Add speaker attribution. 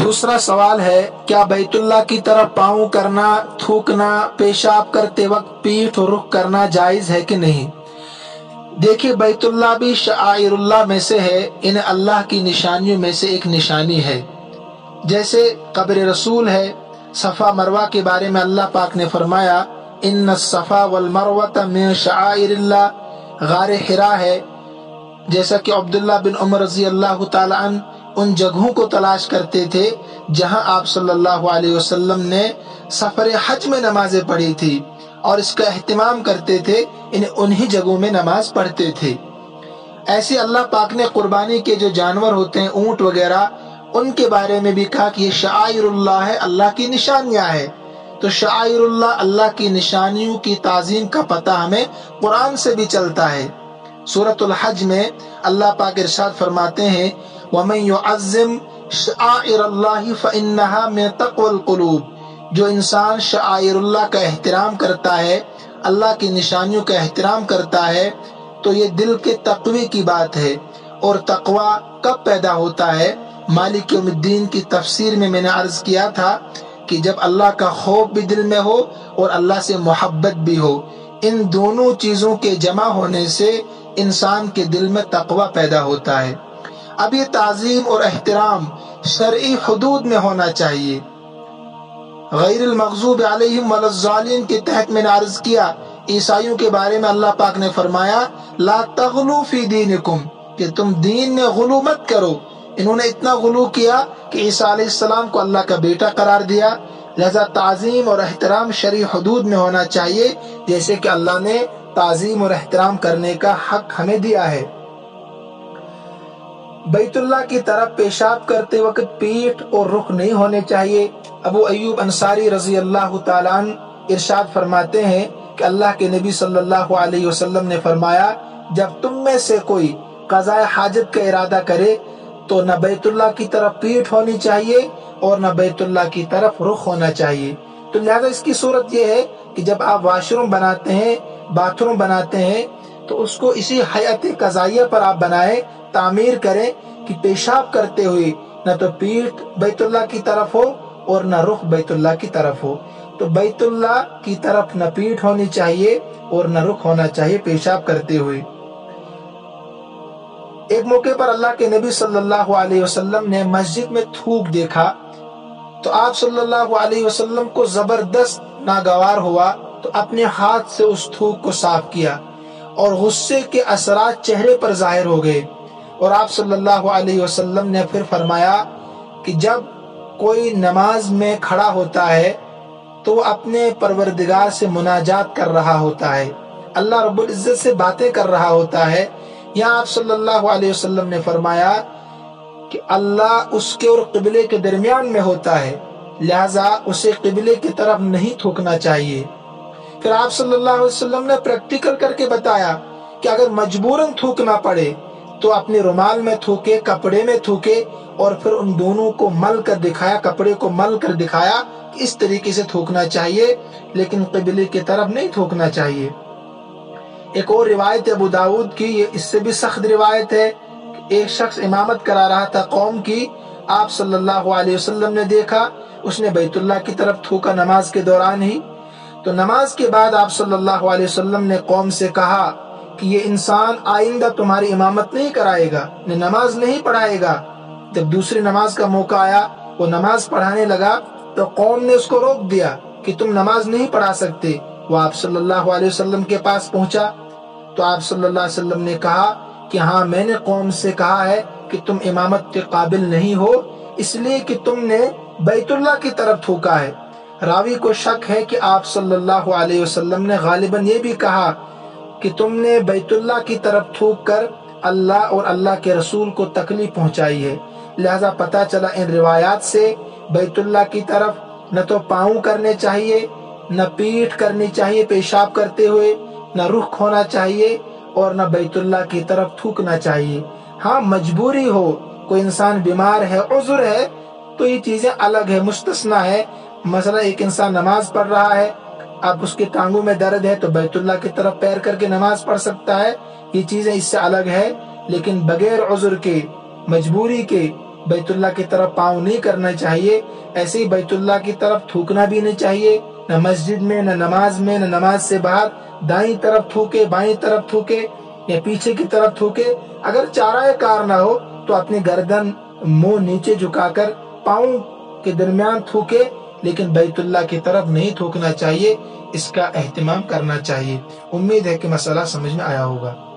Speaker 1: دوسرا سوال ہے، کیا بیت اللہ کی طرف پاؤں کرنا، تھوکنا، پیشاب کرتے وقت پیٹھ اور رخ کرنا جائز ہے کہ نہیں؟ دیکھیے، بیت اللہ بھی شعائر اللہ میں سے ہے، انہیں اللہ کی نشانیوں میں سے ایک نشانی ہے۔ جیسے قبر رسول ہے، صفا مروہ کے بارے میں اللہ پاک نے فرمایا ان الصفا والمروۃ من شعائر اللہ، غار حرا ہے۔ جیسا کہ عبداللہ بن عمر رضی اللہ تعالی عنہ ان جگہوں کو تلاش کرتے تھے جہاں آپ صلی اللہ علیہ وسلم نے سفر حج میں نمازیں پڑھی تھی، اور اس کا اہتمام کرتے تھے، انہی جگہوں میں نماز پڑھتے تھے۔ ایسے اللہ پاک نے قربانی کے جو جانور ہوتے ہیں، اونٹ وغیرہ، ان کے بارے میں بھی کہا کہ یہ شعائر اللہ ہے، اللہ کی نشانیاں ہے۔ تو شعائر اللہ، اللہ کی نشانیوں کی تعظیم کا پتہ ہمیں قرآن سے بھی چلتا ہے۔ سورۃ الحج میں اللہ پاک ارشاد فرماتے ہیں وَمَن يُعَظِّمْ شَعَائِرَ اللَّهِ فَإِنَّهَا مِن تَقْوَى الْقُلُوبِ، جو انسان شعائر اللہ کا احترام کرتا ہے، اللہ کی نشانیوں کا احترام کرتا ہے، تو یہ دل کے تقوی کی بات ہے۔ اور تقوی کب پیدا ہوتا ہے؟ مالک یوم الدین کی تفسیر میں نے عرض کیا تھا کہ جب اللہ کا خوف بھی دل میں ہو اور اللہ سے محبت بھی ہو، ان دونوں چیزوں کے جمع ہونے سے انسان کے دل میں تقوی پیدا ہوتا ہے۔ اب یہ تعظیم اور احترام شرعی حدود میں ہونا چاہیے۔ غیر المغضوب علیہم ولا الضالین کے تحت میں نے عرض کیا، عیسائیوں کے بارے میں اللہ پاک نے فرمایا لا تغلو فی دینکم، کہ تم دین میں غلو مت کرو۔ انہوں نے اتنا غلو کیا کہ عیسیٰ علیہ السلام کو اللہ کا بیٹا قرار دیا۔ لہذا تعظیم اور احترام شرعی حدود میں ہونا چاہیے، جیسے کہ اللہ نے تعظیم اور احترام کرنے کا حق ہمیں دیا ہے۔ بیت اللہ کی طرف پیشاب کرتے وقت پیٹھ اور رخ نہیں ہونے چاہیے۔ ابو ایوب انصاری رضی اللہ تعالیٰ عنہ ارشاد فرماتے ہیں کہ اللہ کے نبی صلی اللہ علیہ وسلم نے فرمایا جب تم میں سے کوئی قضاء حاجت کا ارادہ کرے تو نہ بیت اللہ کی طرف پیٹھ ہونی چاہیے اور نہ بیت اللہ کی طرف رخ ہونا چاہیے۔ تو لہذا اس کی صورت یہ ہے کہ جب آپ واش روم بناتے ہیں، باتھ روم بناتے ہیں، تو اس کو اسی حیات قضائیہ پر آپ بنائیں، تعمیر کریں کہ پیشاب کرتے ہوئے نہ تو پیٹھ بیت اللہ کی طرف ہو اور نہ رخ بیت اللہ کی طرف ہو۔ تو بیت اللہ کی طرف نہ پیٹھ ہونی چاہیے اور نہ رخ ہونا چاہیے پیشاب کرتے ہوئے۔ ایک موقع پر اللہ کے نبی صلی اللہ علیہ وسلم نے مسجد میں تھوک دیکھا تو آپ صلی اللہ علیہ وسلم کو زبردست ناگوار ہوا، تو اپنے ہاتھ سے اس تھوک کو صاف کیا اور غصے کے اثرات چہرے پر ظاہر ہو گئے۔ اور آپ صلی اللہ علیہ وسلم نے پھر فرمایا کہ جب کوئی نماز میں کھڑا ہوتا ہے تو وہ اپنے پروردگار سے مناجات کر رہا ہوتا ہے، اللہ رب العزت سے باتیں کر رہا ہوتا ہے۔ یہاں آپ صلی اللہ علیہ وسلم نے فرمایا کہ اللہ اس کے اور قبلے کے درمیان میں ہوتا ہے، لہذا اسے قبلے کی طرف نہیں تھوکنا چاہیے۔ پھر آپ صلی اللہ علیہ وسلم نے پریکٹیکل کر کے بتایا کہ اگر مجبوراً تھوکنا پڑے تو اپنے رومال میں تھوکے، کپڑے میں تھوکے، اور پھر ان دونوں کو مل کر دکھایا، کپڑے کو مل کر دکھایا کہ اس طریقے سے تھوکنا چاہیے، لیکن قبلے کی طرف نہیں تھوکنا چاہیے۔ ایک اور روایت ابو داؤد کی، یہ اس سے بھی سخت روایت ہے، ایک شخص امامت کرا رہا تھا قوم کی، آپ صلی اللہ علیہ وسلم نے دیکھا اس نے بیت اللہ کی طرف تھوکا نماز کے دوران ہی۔ تو نماز کے بعد آپ صلی اللہ علیہ وسلم نے قوم سے کہا کہ یہ انسان آئندہ تمہاری امامت نہیں کرائے گا، نماز نہیں پڑھائے گا۔ جب دوسری نماز کا موقع آیا، وہ نماز پڑھانے لگا تو قوم نے اس کو روک دیا کہ تم نماز نہیں پڑھا سکتے۔ وہ آپ صلی اللہ علیہ وسلم کے پاس پہنچا تو آپ صلی اللہ علیہ وسلم نے کہا کہ ہاں، میں نے قوم سے کہا ہے کہ تم امامت کے قابل نہیں ہو، اس لیے کہ تم نے بیت اللہ کی طرف تھوکا ہے۔ راوی کو شک ہے کہ آپ صلی اللہ علیہ وسلم نے غالباً یہ بھی کہا کہ تم نے بیت اللہ کی طرف تھوک کر اللہ اور اللہ کے رسول کو تکلیف پہنچائی ہے۔ لہذا پتہ چلا ان روایات سے بیت اللہ کی طرف نہ تو پاؤں کرنے چاہیے، نہ پیٹھ کرنی چاہیے پیشاب کرتے ہوئے، نہ رخ ہونا چاہیے اور نہ بیت اللہ کی طرف تھوکنا چاہیے۔ ہاں، مجبوری ہو، کوئی انسان بیمار ہے، عذر ہے، تو یہ چیزیں الگ ہے، مستثنا ہے۔ مثلا ایک انسان نماز پڑھ رہا ہے، اب اس کے ٹانگوں میں درد ہے تو بیت اللہ کی طرف پیر کر کے نماز پڑھ سکتا ہے، یہ چیزیں اس سے الگ ہے۔ لیکن بغیر عذر کے، مجبوری کے، بیت اللہ کی طرف پاؤں نہیں کرنا چاہیے، ایسے ہی بیت اللہ کی طرف تھوکنا بھی نہیں چاہیے، نہ مسجد میں، نہ نماز میں، نہ نماز سے باہر دائیں طرف تھوکے، بائیں طرف تھوکے یا پیچھے کی طرف تھوکے۔ اگر چارہ کار نہ ہو تو اپنی گردن منہ نیچے جھکا کر پاؤں کے درمیان تھوکے، لیکن بیت اللہ کی طرف نہیں تھوکنا چاہیے، اس کا اہتمام کرنا چاہیے۔ امید ہے کہ مسئلہ سمجھ میں آیا ہوگا۔